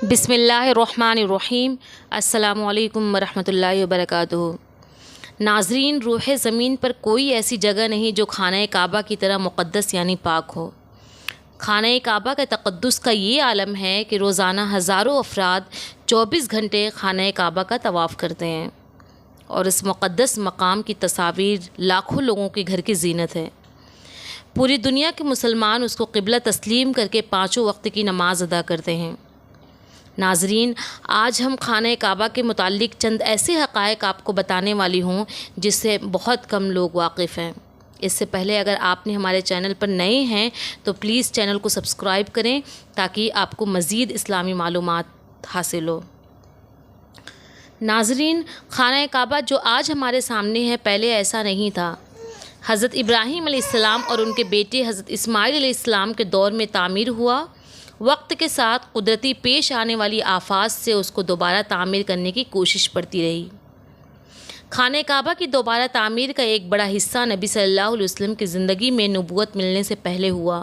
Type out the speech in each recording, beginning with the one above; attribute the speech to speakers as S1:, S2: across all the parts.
S1: بسم اللہ الرحمن الرحیم۔ السلام علیکم ورحمۃ اللہ وبرکاتہ۔ ناظرین، روح زمین پر کوئی ایسی جگہ نہیں جو خانہ کعبہ کی طرح مقدس یعنی پاک ہو۔ خانہ کعبہ کے تقدس کا یہ عالم ہے کہ روزانہ ہزاروں افراد 24 گھنٹے خانہ کعبہ کا طواف کرتے ہیں، اور اس مقدس مقام کی تصاویر لاکھوں لوگوں کے گھر کی زینت ہے۔ پوری دنیا کے مسلمان اس کو قبلہ تسلیم کر کے 5 وقت کی نماز ادا کرتے ہیں۔ ناظرین، آج ہم خانہ کعبہ کے متعلق چند ایسے حقائق آپ کو بتانے والی ہوں جس سے بہت کم لوگ واقف ہیں۔ اس سے پہلے اگر آپ نے ہمارے چینل پر نئے ہیں تو پلیز چینل کو سبسکرائب کریں تاکہ آپ کو مزید اسلامی معلومات حاصل ہو۔ ناظرین، خانہ کعبہ جو آج ہمارے سامنے ہے پہلے ایسا نہیں تھا۔ حضرت ابراہیم علیہ السلام اور ان کے بیٹے حضرت اسماعیل علیہ السلام کے دور میں تعمیر ہوا۔ وقت کے ساتھ قدرتی پیش آنے والی آفات سے اس کو دوبارہ تعمیر کرنے کی کوشش پڑتی رہی۔ خانہ کعبہ کی دوبارہ تعمیر کا ایک بڑا حصہ نبی صلی اللہ علیہ وسلم کی زندگی میں نبوت ملنے سے پہلے ہوا۔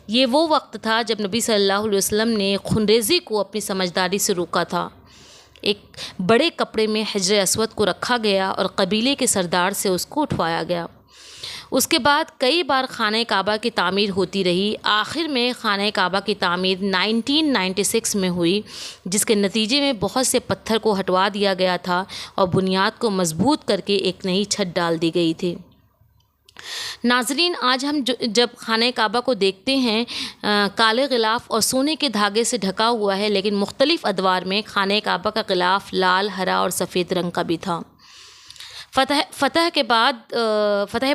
S1: یہ وہ وقت تھا جب نبی صلی اللہ علیہ وسلم نے خنریزی کو اپنی سمجھداری سے روکا تھا۔ ایک بڑے کپڑے میں حجر اسود کو رکھا گیا اور قبیلے کے سردار سے اس کو اٹھوایا گیا۔ اس کے بعد کئی بار خانہ کعبہ کی تعمیر ہوتی رہی۔ آخر میں خانہ کعبہ کی تعمیر 1996 میں ہوئی، جس کے نتیجے میں بہت سے پتھر کو ہٹوا دیا گیا تھا اور بنیاد کو مضبوط کر کے ایک نئی چھت ڈال دی گئی تھی۔ ناظرین، آج ہم جب خانہ کعبہ کو دیکھتے ہیں، کالے غلاف اور سونے کے دھاگے سے ڈھکا ہوا ہے، لیکن مختلف ادوار میں خانہ کعبہ کا غلاف لال، ہرا اور سفید رنگ کا بھی تھا۔ فتح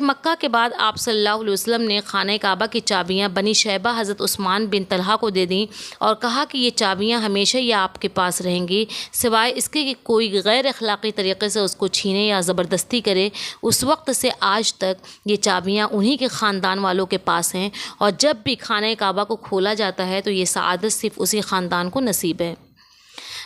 S1: مکہ کے بعد آپ صلی اللہ علیہ وسلم نے خانہ کعبہ کی چابیاں بنی شیبہ حضرت عثمان بن طلحہ کو دے دیں اور کہا کہ یہ چابیاں ہمیشہ ہی آپ کے پاس رہیں گی، سوائے اس کے کہ کوئی غیر اخلاقی طریقے سے اس کو چھینے یا زبردستی کرے۔ اس وقت سے آج تک یہ چابیاں انہی کے خاندان والوں کے پاس ہیں، اور جب بھی خانہ کعبہ کو کھولا جاتا ہے تو یہ سعادت صرف اسی خاندان کو نصیب ہے۔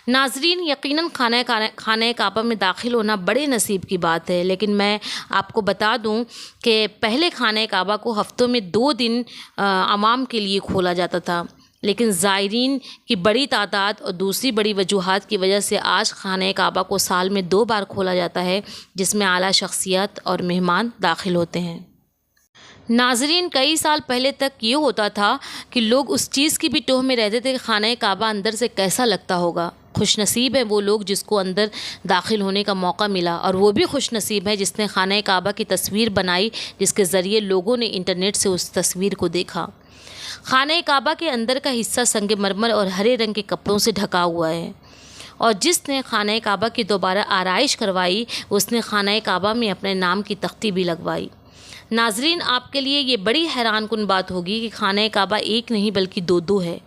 S1: ناظرین، یقیناً خانہ کعبہ میں داخل ہونا بڑے نصیب کی بات ہے، لیکن میں آپ کو بتا دوں کہ پہلے خانہ کعبہ کو ہفتوں میں 2 دن عوام کے لیے کھولا جاتا تھا، لیکن زائرین کی بڑی تعداد اور دوسری بڑی وجوہات کی وجہ سے آج خانہ کعبہ کو سال میں 2 بار کھولا جاتا ہے، جس میں اعلیٰ شخصیات اور مہمان داخل ہوتے ہیں۔ ناظرین، کئی سال پہلے تک یہ ہوتا تھا کہ لوگ اس چیز کی بھی ٹوہ میں رہتے تھے کہ خانہ کعبہ اندر سے کیسا لگتا ہوگا۔ خوش نصیب ہیں وہ لوگ جس کو اندر داخل ہونے کا موقع ملا، اور وہ بھی خوش نصیب ہے جس نے خانہ کعبہ کی تصویر بنائی، جس کے ذریعے لوگوں نے انٹرنیٹ سے اس تصویر کو دیکھا۔ خانہ کعبہ کے اندر کا حصہ سنگ مرمر اور ہرے رنگ کے کپڑوں سے ڈھکا ہوا ہے، اور جس نے خانہ کعبہ کی دوبارہ آرائش کروائی اس نے خانہ کعبہ میں اپنے نام کی تختی بھی لگوائی۔ ناظرین، آپ کے لیے یہ بڑی حیران کن بات ہوگی کہ خانہ کعبہ ایک نہیں بلکہ 2 ہے۔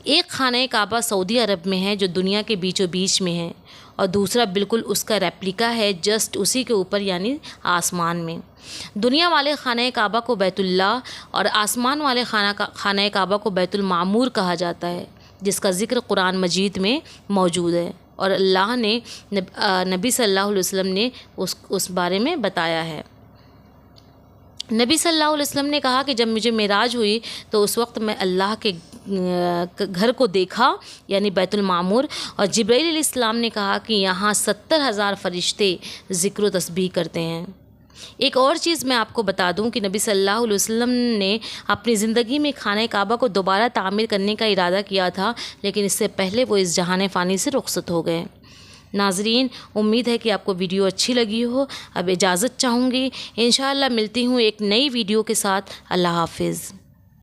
S1: ایک خانہ کعبہ سعودی عرب میں ہے جو دنیا کے بیچوں بیچ میں ہے، اور دوسرا بالکل اس کا ریپلیکا ہے جسٹ اسی کے اوپر یعنی آسمان میں۔ دنیا والے خانہ کعبہ کو بیت اللہ اور آسمان والے خانہ کعبہ کو بیت المعمور کہا جاتا ہے، جس کا ذکر قرآن مجید میں موجود ہے، اور اللہ نے نبی صلی اللہ علیہ وسلم نے اس بارے میں بتایا ہے۔ نبی صلی اللہ علیہ وسلم نے کہا کہ جب مجھے معراج ہوئی تو اس وقت میں اللہ کے گھر کو دیکھا یعنی بیت المعمور، اور جبرائیل علیہ السلام نے کہا کہ یہاں 70,000 فرشتے ذکر و تسبیح کرتے ہیں۔ ایک اور چیز میں آپ کو بتا دوں کہ نبی صلی اللہ علیہ وسلم نے اپنی زندگی میں خانہ کعبہ کو دوبارہ تعمیر کرنے کا ارادہ کیا تھا، لیکن اس سے پہلے وہ اس جہان فانی سے رخصت ہو گئے۔ ناظرین، امید ہے کہ آپ کو ویڈیو اچھی لگی ہو۔ اب اجازت چاہوں گی، انشاءاللہ ملتی ہوں ایک نئی ویڈیو کے ساتھ۔ اللہ حافظ۔